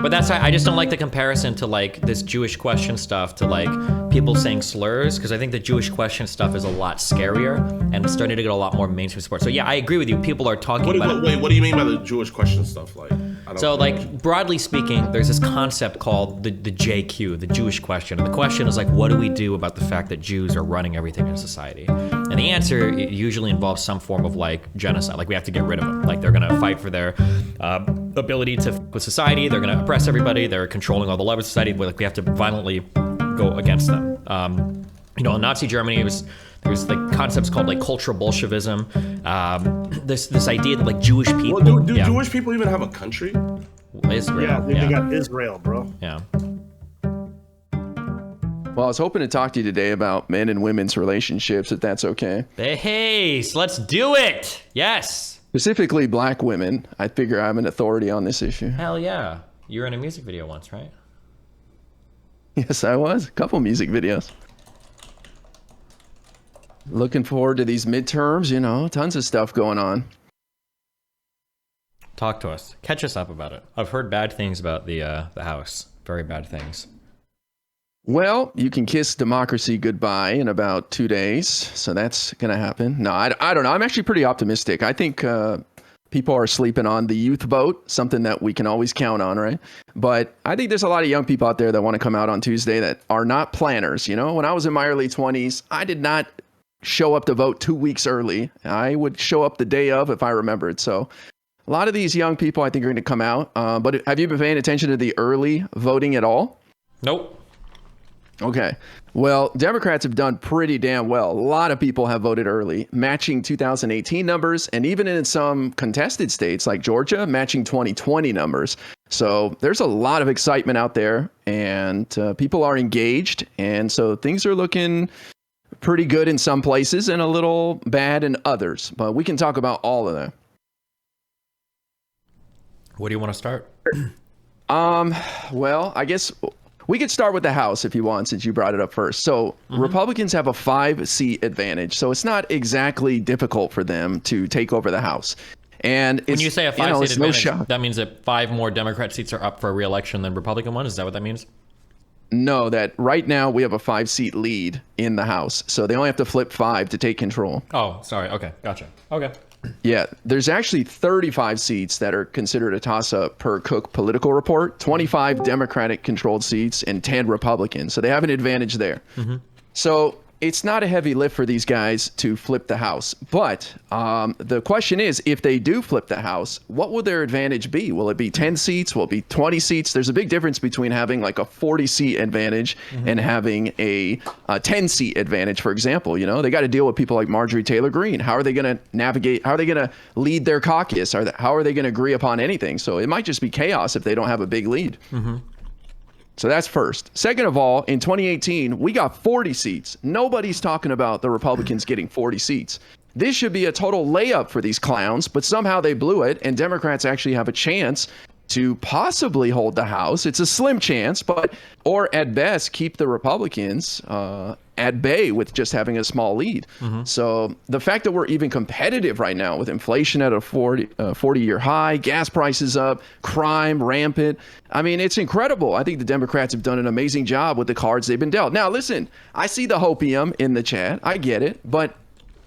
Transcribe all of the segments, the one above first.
But that's why I just don't like the comparison to like this Jewish question stuff to like people saying slurs, because I think the Jewish question stuff is a lot scarier and it's starting to get a lot more mainstream support. So yeah, I agree with you. People are talking about it. Wait, what do you mean by the Jewish question stuff? Like, so like broadly speaking, there's this concept called the JQ, the Jewish question. And the question is like, what do we do about the fact that Jews are running everything in society? And the answer usually involves some form of like genocide. Like we have to get rid of them. Like they're gonna fight for their ability to with society. They're gonna oppress everybody. They're controlling all the levels of society. Like we have to violently go against them. In Nazi Germany, there's like concepts called like cultural Bolshevism. This idea that like Jewish people. Well, do Jewish people even have a country? Israel. Yeah, they got Israel, bro. Yeah. Well, I was hoping to talk to you today about men and women's relationships, if that's okay. Hey, so let's do it. Yes. Specifically black women. I figure I'm an authority on this issue. Hell yeah. You were in a music video once, right? Yes, I was. A couple music videos. Looking forward to these midterms, tons of stuff going on. Talk to us. Catch us up about it. I've heard bad things about the House. Very bad things. Well, you can kiss democracy goodbye in about 2 days. So that's going to happen. No, I don't know. I'm actually pretty optimistic. I think people are sleeping on the youth vote, something that we can always count on, right? But I think there's a lot of young people out there that want to come out on Tuesday that are not planners. When I was in my early 20s, I did not show up to vote 2 weeks early. I would show up the day of if I remembered. So a lot of these young people I think are going to come out. But have you been paying attention to the early voting at all? Nope. Okay. Well, Democrats have done pretty damn well. A lot of people have voted early, matching 2018 numbers, and even in some contested states like Georgia, matching 2020 numbers. So there's a lot of excitement out there, and people are engaged. And so things are looking pretty good in some places and a little bad in others. But we can talk about all of them. Where do you want to start? Well, I guess we could start with the House if you want, since you brought it up first. So Republicans have a 5-seat advantage. So it's not exactly difficult for them to take over the House. And when you say a 5-seat advantage, that means that 5 more Democrat seats are up for re-election than Republican ones? Is that what that means? No, that right now we have a 5-seat lead in the House. So they only have to flip 5 to take control. Oh, sorry. Okay. Gotcha. Okay. Yeah, there's actually 35 seats that are considered a toss-up per Cook Political Report, 25 Democratic-controlled seats, and 10 Republican. So they have an advantage there. So it's not a heavy lift for these guys to flip the House. But the question is, if they do flip the House, what will their advantage be? Will it be 10 seats? Will it be 20 seats? There's a big difference between having like a 40-seat advantage and having a 10-seat advantage, for example. They got to deal with people like Marjorie Taylor Greene. How are they going to navigate? How are they going to lead their caucus? How are they going to agree upon anything? So it might just be chaos if they don't have a big lead. So that's first. Second of all, in 2018, we got 40 seats. Nobody's talking about the Republicans getting 40 seats. This should be a total layup for these clowns, but somehow they blew it, and Democrats actually have a chance to possibly hold the House. It's a slim chance, or at best, keep the Republicans at bay with just having a small lead. So the fact that we're even competitive right now with inflation at a 40-year high, gas prices up, crime rampant, I mean, it's incredible. I think the Democrats have done an amazing job with the cards they've been dealt. Now, listen, I see the hopium in the chat. I get it, but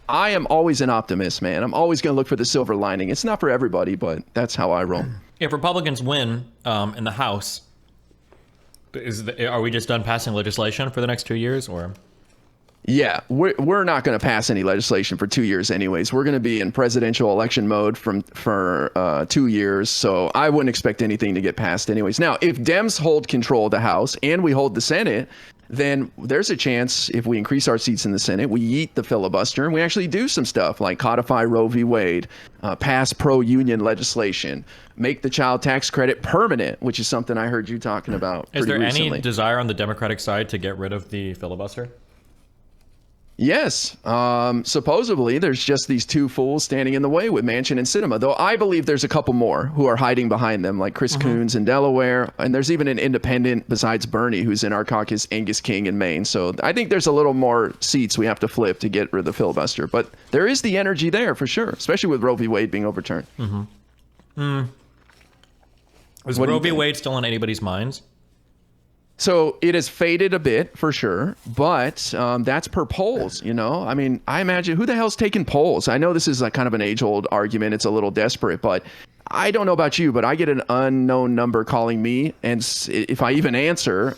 I am always an optimist, man. I'm always going to look for the silver lining. It's not for everybody, but that's how I roll. If Republicans win in the House, are we just done passing legislation for the next 2 years, or? Yeah, we're not going to pass any legislation for 2 years anyways. We're going to be in presidential election mode for 2 years, so I wouldn't expect anything to get passed anyways. Now, if Dems hold control of the House and we hold the Senate, then there's a chance if we increase our seats in the Senate, we eat the filibuster and we actually do some stuff like codify Roe v. Wade, pass pro-union legislation, make the child tax credit permanent, which is something I heard you talking about pretty recently. Is there any desire on the Democratic side to get rid of the filibuster? Yes. Supposedly, there's just these two fools standing in the way with Manchin and Sinema, though I believe there's a couple more who are hiding behind them, like Chris Coons in Delaware. And there's even an independent besides Bernie who's in our caucus, Angus King in Maine. So I think there's a little more seats we have to flip to get rid of the filibuster. But there is the energy there for sure, especially with Roe v. Wade being overturned. Is What do you Roe v. think? Wade still on anybody's minds? So it has faded a bit for sure, but that's per polls, you know? I mean, I imagine who the hell's taking polls? I know this is like kind of an age-old argument. It's a little desperate, but I don't know about you, but I get an unknown number calling me, and if I even answer,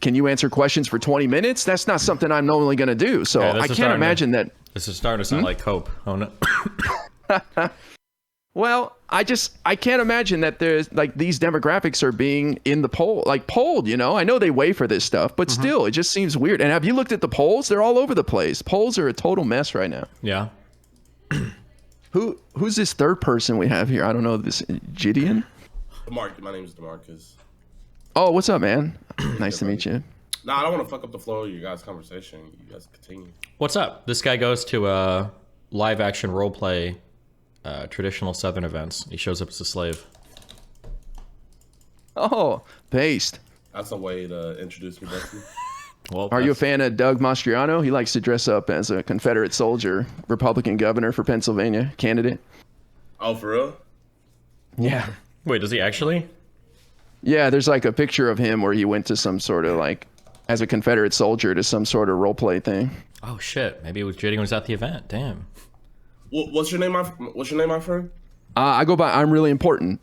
can you answer questions for 20 minutes? That's not something I'm normally going to do. So Yeah, this I is can't starting to- imagine that. This is starting to sound like Cope. Oh no. Well, I can't imagine that there's like these demographics are being in the polled, you know? I know they weigh for this stuff, but still, it just seems weird. And have you looked at the polls? They're all over the place. Polls are a total mess right now. Yeah. Who's this third person we have here? I don't know, this JiDion? My name is DeMarcus. Oh, what's up, man? Nice to meet you. Nah, I don't want to fuck up the flow of your guys' conversation. You guys continue. What's up? This guy goes to live action role play traditional Southern events. He shows up as a slave. Oh, based. That's a way to introduce me, Dusty. Well, Are you a fan of Doug Mastriano? He likes to dress up as a Confederate soldier, Republican governor for Pennsylvania candidate. Oh, for real? Yeah. Wait, does he actually? Yeah, there's like a picture of him where he went to some sort of like, as a Confederate soldier to some sort of role play thing. Oh shit! Maybe it was JiDion was at the event. Damn. What's your name, my friend? I go by I'm Really Important,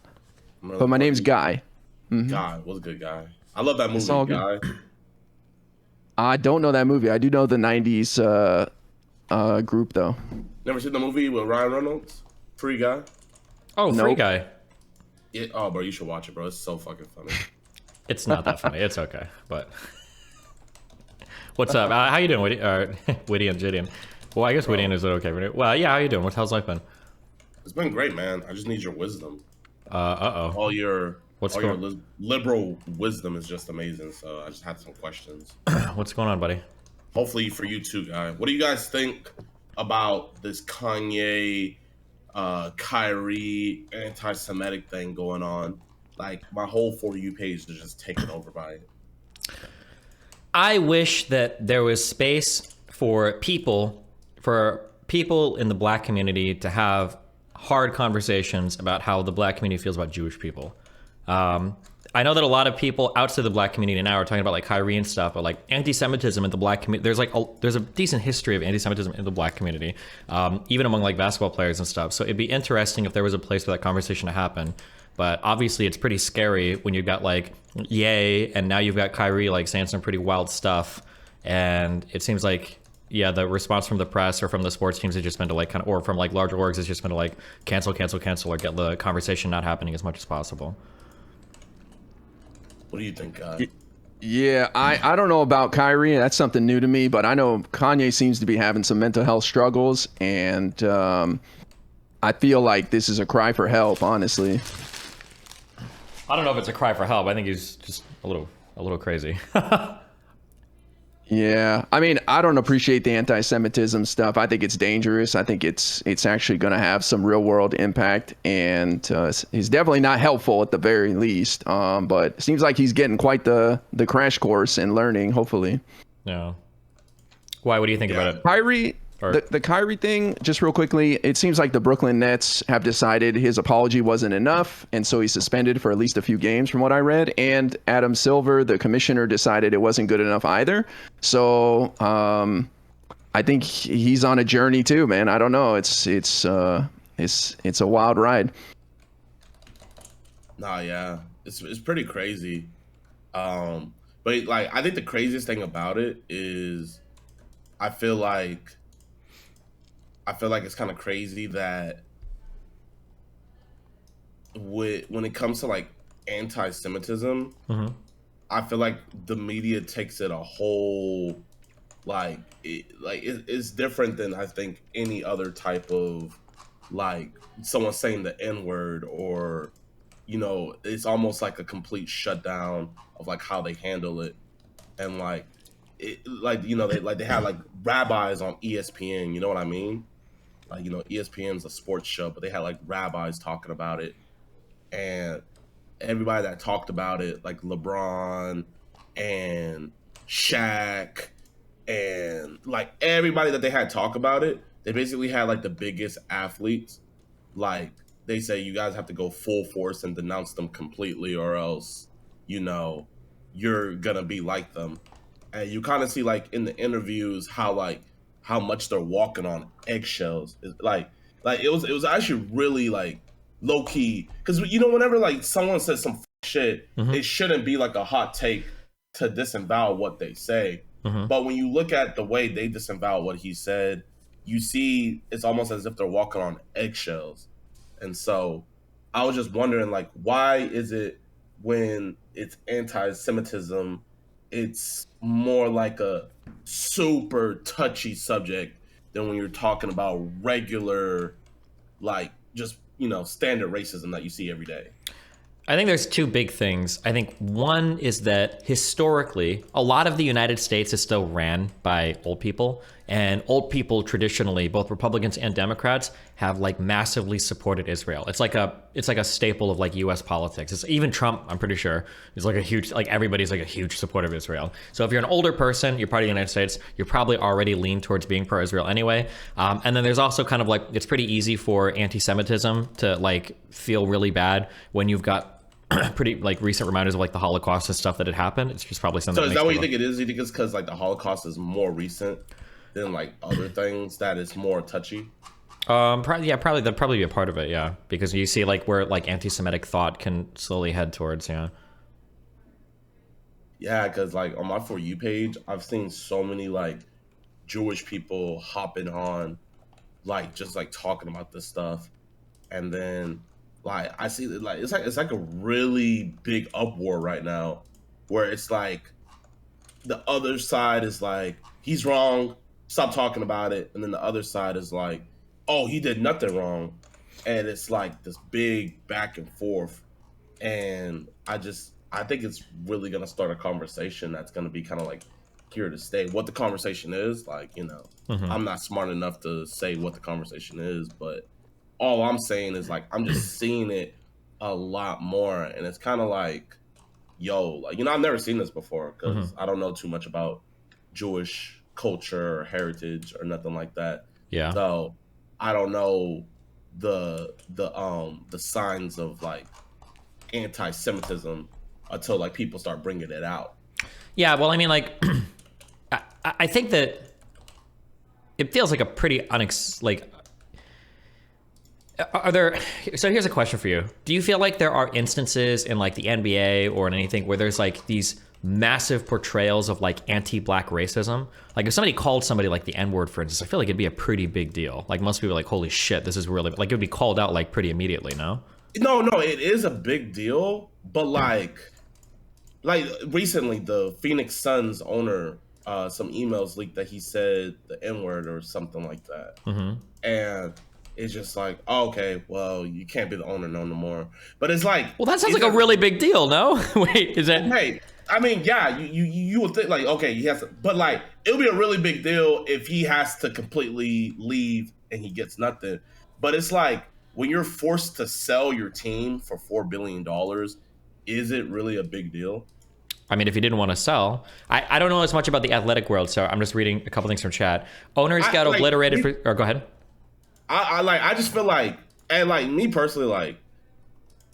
I'm really but my name's important. Guy. Guy, what's a good guy? I love that movie, all Guy. I don't know that movie. I do know the 90s group, though. Never seen the movie with Ryan Reynolds? Free Guy? Oh, Free Nope. Guy. Oh, bro, you should watch it, bro. It's so fucking funny. It's not that funny. It's okay. But what's up? How you doing, Witty? Witty and JiDion. Well, I guess Witty is okay. Well, yeah. How you doing? How's life been? It's been great, man. I just need your wisdom. Uh-oh. All your What's all your going- liberal wisdom is just amazing. So I just had some questions. What's going on, buddy? Hopefully for you too, Guy. What do you guys think about this Kanye, Kyrie anti-Semitic thing going on? Like my whole For You page is just taken over by it. I wish that there was space for people in the black community to have hard conversations about how the black community feels about Jewish people. I know that a lot of people outside the black community now are talking about like Kyrie and stuff, but like anti-Semitism in the black community, there's a decent history of anti-Semitism in the black community, even among like basketball players and stuff. So it'd be interesting if there was a place for that conversation to happen. But obviously it's pretty scary when you've got like Ye and now you've got Kyrie like saying some pretty wild stuff. And it seems like, yeah, the response from the press or from the sports teams has just been to like or from like larger orgs has just been to like cancel or get the conversation not happening as much as possible. What do you think, Guy? Yeah, I don't know about Kyrie. That's something new to me, but I know Kanye seems to be having some mental health struggles, and I feel like this is a cry for help, honestly. I don't know if it's a cry for help. I think he's just a little crazy. Yeah, I mean, I don't appreciate the anti-Semitism stuff. I think it's dangerous. I think it's actually going to have some real-world impact, and he's definitely not helpful at the very least. But it seems like he's getting quite the crash course in learning, hopefully. No. Why? What do you think about it? Kyrie, Or- the Kyrie thing, just real quickly, it seems like the Brooklyn Nets have decided his apology wasn't enough, and so he's suspended for at least a few games from what I read. And Adam Silver, the commissioner, decided it wasn't good enough either. So I think he's on a journey too, man. I don't know. It's a wild ride. Nah, yeah, it's pretty crazy. But like, I think the craziest thing about it is, I feel like it's kind of crazy that when it comes to like anti-Semitism, I feel like the media takes it a whole it's different than I think any other type of like someone saying the N-word, or it's almost like a complete shutdown of like how they handle it. And like they have like rabbis on ESPN, you know what I mean? Like, ESPN's a sports show, but they had like rabbis talking about it, and everybody that talked about it, like LeBron and Shaq and like everybody that they had talk about it, they basically had like the biggest athletes like they say you guys have to go full force and denounce them completely, or else, you know, you're gonna be like them. And you kind of see like in the interviews how much they're walking on eggshells. Like it was actually really like low key, because you know, whenever like someone says some shit, it shouldn't be like a hot take to disavow what they say. But when you look at the way they disavow what he said, you see it's almost as if they're walking on eggshells. And so I was just wondering, like, why is it when it's anti-Semitism, it's more like a super touchy subject than when you're talking about regular, like, just, you know, standard racism that you see every day? I think there's two big things. I think one is that historically, a lot of the United States is still ran by old people, and old people traditionally, both Republicans and Democrats, have like massively supported Israel. It's like a staple of like U.S. politics. It's even Trump, I'm pretty sure, is like a huge, like everybody's like a huge supporter of Israel. So if you're an older person, you're part of the United States, you're probably already lean towards being pro-Israel anyway. And then there's also kind of like, it's pretty easy for anti-Semitism to like feel really bad when you've got pretty like recent reminders of like the Holocaust and stuff that had happened. It's just probably something. So is that what you think it is? You think it's because like the Holocaust is more recent than like other things that is more touchy? Probably that'd probably be a part of it, yeah. Because you see like where like anti-Semitic thought can slowly head towards, yeah. Yeah, because like on my For You page, I've seen so many like Jewish people hopping on, like just like talking about this stuff, and then like I see that like it's like a really big uproar right now, where it's like the other side is like, he's wrong, stop talking about it, and then the other side is like, oh, he did nothing wrong, and it's like this big back and forth, and I think it's really gonna start a conversation that's gonna be kind of like here to stay. What the conversation is, like, you know, I'm not smart enough to say what the conversation is, but all I'm saying is like I'm just seeing it a lot more, and it's kind of like, yo, like, you know, I've never seen this before because I don't know too much about Jewish culture or heritage or nothing like that. Yeah. So I don't know the signs of like anti-Semitism until like people start bringing it out. Yeah, well, I mean, like, I think that it feels like a pretty are there, so here's a question for you. Do you feel like there are instances in like the NBA or in anything where there's like these massive portrayals of like anti-black racism? Like if somebody called somebody like the N-word, for instance, I feel like it'd be a pretty big deal. Like most people are like, holy shit, this is really, like it would be called out like pretty immediately, no? No, it is a big deal, but like recently the Phoenix Suns owner, some emails leaked that he said the N-word or something like that. And it's just like, oh, okay, well, you can't be the owner no more. But it's like, well, that sounds like a really big deal, no? Wait, is that? Hey, I mean, yeah, you would think like, okay, he has to, but like, it'll be a really big deal if he has to completely leave and he gets nothing. But it's like, when you're forced to sell your team for $4 billion, is it really a big deal? I mean, if you didn't want to sell, I don't know as much about the athletic world, so I'm just reading a couple things from chat. Owners got obliterated for, or go ahead. I just feel like, and like me personally, like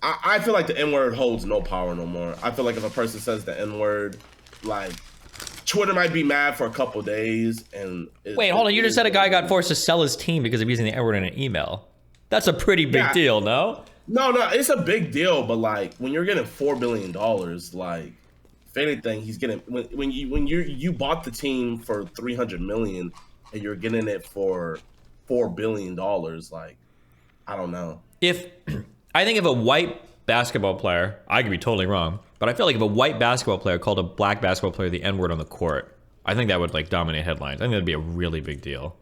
I feel like the N-word holds no power no more. I feel like if a person says the N-word, like Twitter might be mad for a couple days. And wait, hold on, you just said a guy got forced to sell his team because of using the N-word in an email. That's a pretty big deal, no? No, it's a big deal, but like when you're getting $4 billion, like if anything, he's getting when you bought the team for $300 million and you're getting it for $4 billion, like, I don't know. I think if a white basketball player, I could be totally wrong, but I feel like if a white basketball player called a black basketball player the N-word on the court, I think that would like dominate headlines. I think that'd be a really big deal.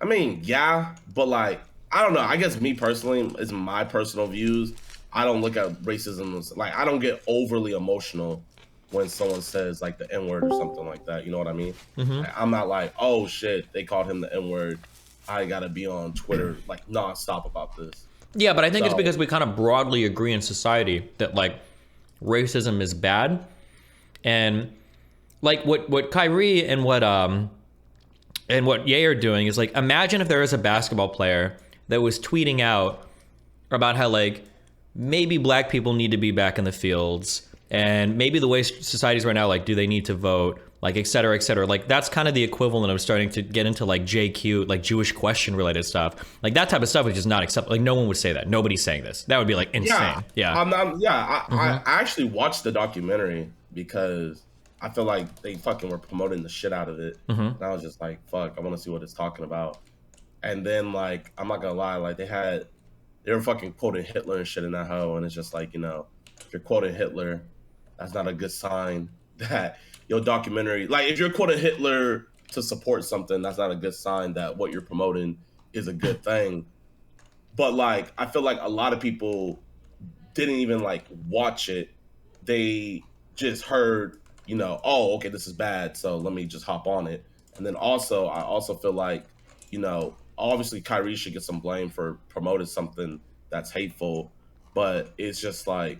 I mean, yeah, but like, I don't know. I guess me personally, is my personal views. I don't look at racism as, like, I don't get overly emotional when someone says like the N-word or something like that. You know what I mean? Like, I'm not like, oh shit, they called him the N-word, I gotta be on Twitter like nonstop about this. Yeah, but I think it's because we kind of broadly agree in society that like racism is bad, and like what Kyrie and what Ye are doing is like, imagine if there was a basketball player that was tweeting out about how like maybe black people need to be back in the fields, and maybe the way society's right now, like, do they need to vote, like, et cetera, et cetera. Like, that's kind of the equivalent of starting to get into like JQ, like Jewish question related stuff. Like that type of stuff is just not acceptable. Like no one would say that. Nobody's saying this. That would be like insane. I actually watched the documentary because I feel like they fucking were promoting the shit out of it. And I was just like, fuck, I want to see what it's talking about. And then like, I'm not gonna lie, like they were fucking quoting Hitler and shit in that hoe, and it's just like, you know, if you're quoting Hitler, that's not a good sign that your documentary, like if you're quoting Hitler to support something, that's not a good sign that what you're promoting is a good thing. But like, I feel like a lot of people didn't even like watch it. They just heard, you know, oh, okay, this is bad, so let me just hop on it. And then also, I also feel like, you know, obviously Kyrie should get some blame for promoting something that's hateful, but it's just like,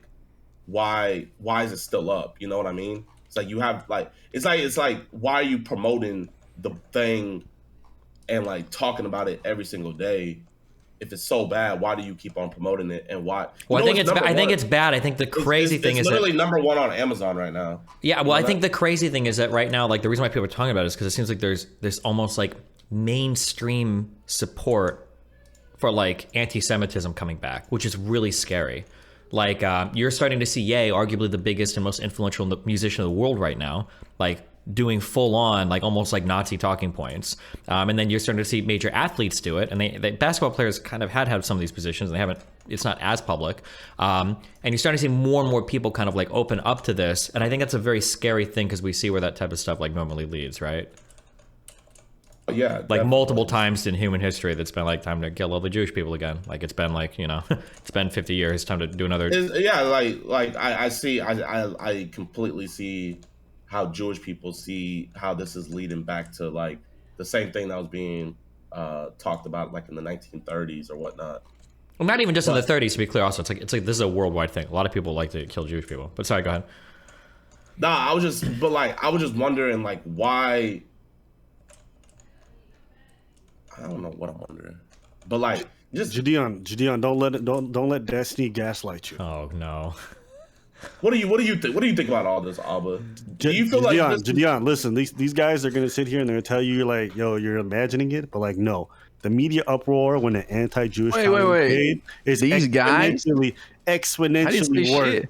why is it still up? You know what I mean? It's like you have like it's like why are you promoting the thing and like talking about it every single day? If it's so bad, why do you keep on promoting it, and why? Well, I think it's bad. I think the crazy thing is literally number one on Amazon right now. Yeah, well, I think the crazy thing is that right now, like the reason why people are talking about it is because it seems like there's almost like mainstream support for like anti-Semitism coming back, which is really scary. Like you're starting to see Ye, arguably the biggest and most influential musician in the world right now, like doing full on, like almost like Nazi talking points. And then you're starting to see major athletes do it. And they basketball players kind of had some of these positions, and they haven't, it's not as public. And you're starting to see more and more people kind of like open up to this. And I think that's a very scary thing because we see where that type of stuff like normally leads, right? Yeah, like definitely. multiple times in human history that's been like time to kill all the Jewish people again. Like it's been like, you know, it's been 50 years, time to do another. I completely see how Jewish people see how this is leading back to like the same thing that was being talked about like in the 1930s or whatnot. Well, not even just in the 30s, to be clear. Also, it's like this is a worldwide thing. A lot of people like to kill Jewish people. But sorry, go ahead. Nah, I was just wondering like why. I don't know what I'm wondering, but like just JiDion, don't let Destiny gaslight you. Oh no. What do you think about all this, Abba? Do you feel JiDion, listen, these guys are gonna sit here and they're gonna tell you like, yo, you're imagining it, but like, no, the media uproar when the anti-Jewish wait. is These guys exponentially worse.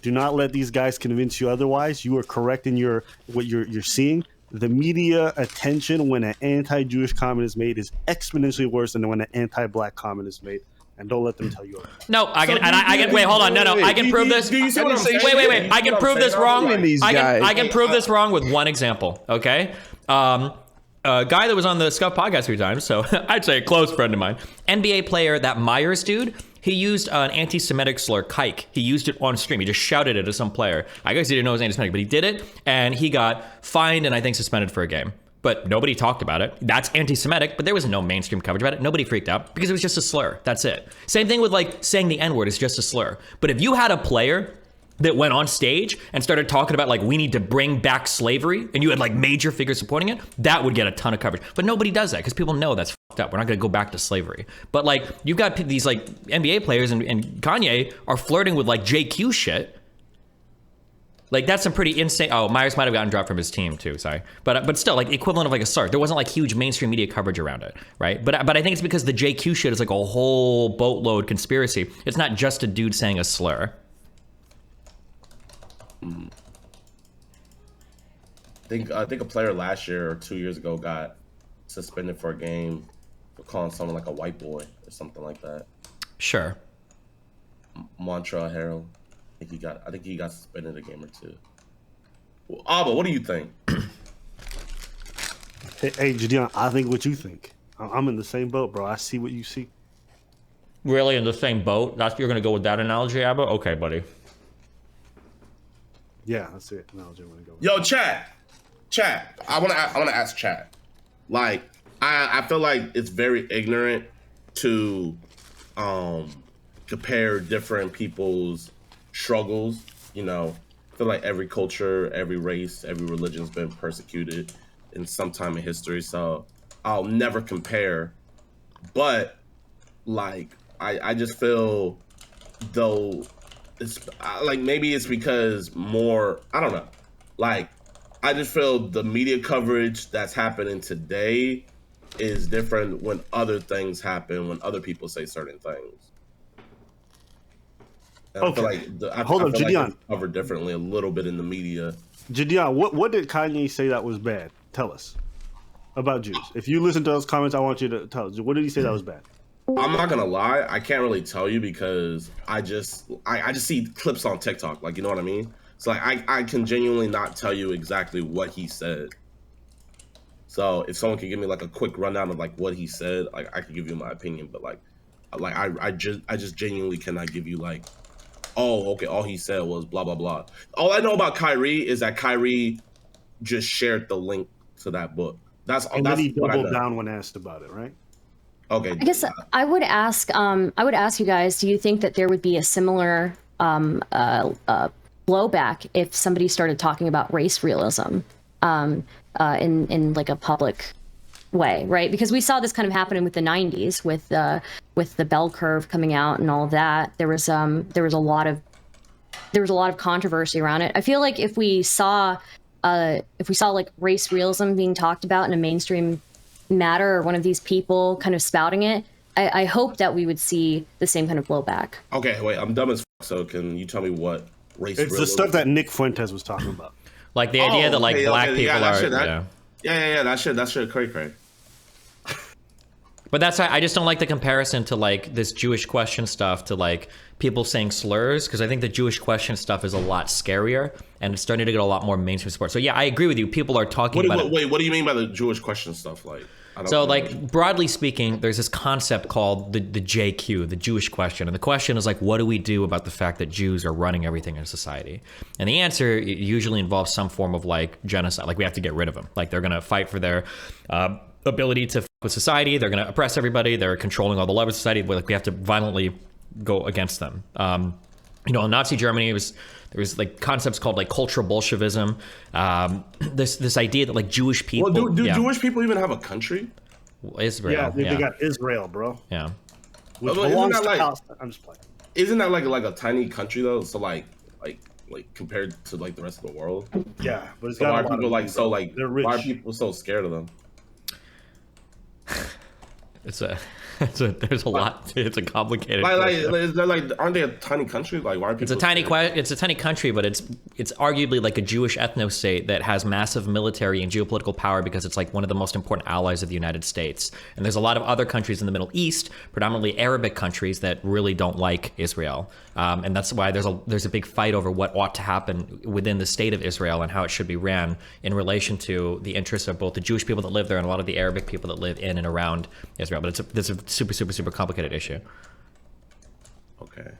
Do not let these guys convince you otherwise. You are correct in what you're seeing. The media attention when an anti-Jewish comment is made is exponentially worse than when an anti-black comment is made. And don't let them tell you. No, I can. Wait, hold on. No. I can prove this. Do you see what I'm saying? Wait. I can prove this wrong. I can prove this wrong with one example. Okay. A guy that was on the Scuff podcast a few times, so I'd say a close friend of mine. NBA player, that Myers dude. He used an anti-Semitic slur, kike. He used it on stream. He just shouted it at some player. I guess he didn't know it was anti-Semitic, but he did it, and he got fined and I think suspended for a game. But nobody talked about it. That's anti-Semitic, but there was no mainstream coverage about it. Nobody freaked out because it was just a slur. That's it. Same thing with like saying the N-word is just a slur. But if you had a player that went on stage and started talking about like we need to bring back slavery, and you had like major figures supporting it, that would get a ton of coverage. But nobody does that because people know that's fucked up. We're not going to go back to slavery. But like you've got these like NBA players and Kanye are flirting with like JQ shit. Like that's some pretty insane. Oh, Myers might have gotten dropped from his team too. Sorry, but still, like equivalent of like a slur. There wasn't like huge mainstream media coverage around it, right? But I think it's because the JQ shit is like a whole boatload conspiracy. It's not just a dude saying a slur. I think a player last year or 2 years ago got suspended for a game for calling someone like a white boy or something like that. Sure. Montreal Herald. I think he got suspended a game or two. Well, Abba, what do you think? Hey, JiDion, I think what you think. I'm in the same boat, bro. I see what you see. Really in the same boat? You're gonna go with that analogy, Abba? Okay, buddy. Yeah, that's it. Analogy I'm gonna go with. Yo, chat. I wanna ask chat. Like, I feel like it's very ignorant to compare different people's struggles. You know, I feel like every culture, every race, every religion's been persecuted in some time in history, so I'll never compare. But like, I just feel though it's like maybe it's because more I don't know. Like I just feel the media coverage that's happening today is different when other things happen, when other people say certain things. And Okay. I feel like Hold on, JiDion. Like it's covered differently a little bit in the media. JiDion, what did Kanye say that was bad? Tell us about Jews. If you listen to those comments, I want you to tell us. What did he say that was bad? I'm not gonna lie, I can't really tell you because I just see clips on TikTok, like you know what I mean? So like I can genuinely not tell you exactly what he said. So if someone can give me like a quick rundown of like what he said, like I can give you my opinion, but like I just genuinely cannot give you like, oh okay, all he said was blah blah blah. All I know about Kyrie is that Kyrie just shared the link to that book. And then he doubled down when asked about it, right? Okay. I guess I would ask you guys, do you think that there would be a similar blowback if somebody started talking about race realism in like a public way, right? Because we saw this kind of happening with the 90s with the bell curve coming out and all of that. There was a lot of controversy around it. I feel like if we saw like race realism being talked about in a mainstream matter or one of these people kind of spouting it, I hope that we would see the same kind of blowback. Okay, wait, I'm dumb as fuck, so can you tell me what race It's the stuff that Nick Fuentes was talking about. Like the idea that like black people are that shit cray. But that's I just don't like the comparison to like this Jewish question stuff to like people saying slurs, because I think the Jewish question stuff is a lot scarier and it's starting to get a lot more mainstream support. So yeah, I agree with you. People are talking about it. Wait, what do you mean by the Jewish question stuff? Like, so like broadly speaking, there's this concept called the JQ, the Jewish question. And the question is like, what do we do about the fact that Jews are running everything in society? And the answer usually involves some form of like genocide. Like we have to get rid of them. Like they're going to fight for their ability to with society. They're going to oppress everybody. They're controlling all the levels of society. Like we have to violently go against them. You know, in Nazi Germany, there was like concepts called like cultural Bolshevism. This idea that like Jewish people. Well, do Jewish people even have a country? Israel. Yeah, they got Israel, bro. Yeah. Which belongs to Palestine. I'm just playing. Isn't that like a tiny country though? So like compared to like the rest of the world. Yeah, but it's So got why a are lot people of like people, so like they're rich. why are people so scared of them? There's a lot. It's a complicated. Like aren't they a tiny country? Like why are people? It's a tiny country, but it's arguably like a Jewish ethno-state that has massive military and geopolitical power because it's like one of the most important allies of the United States. And there's a lot of other countries in the Middle East, predominantly Arabic countries, that really don't like Israel. And that's why there's a big fight over what ought to happen within the state of Israel and how it should be ran in relation to the interests of both the Jewish people that live there and a lot of the Arabic people that live in and around Israel. But it's a super complicated issue. Okay.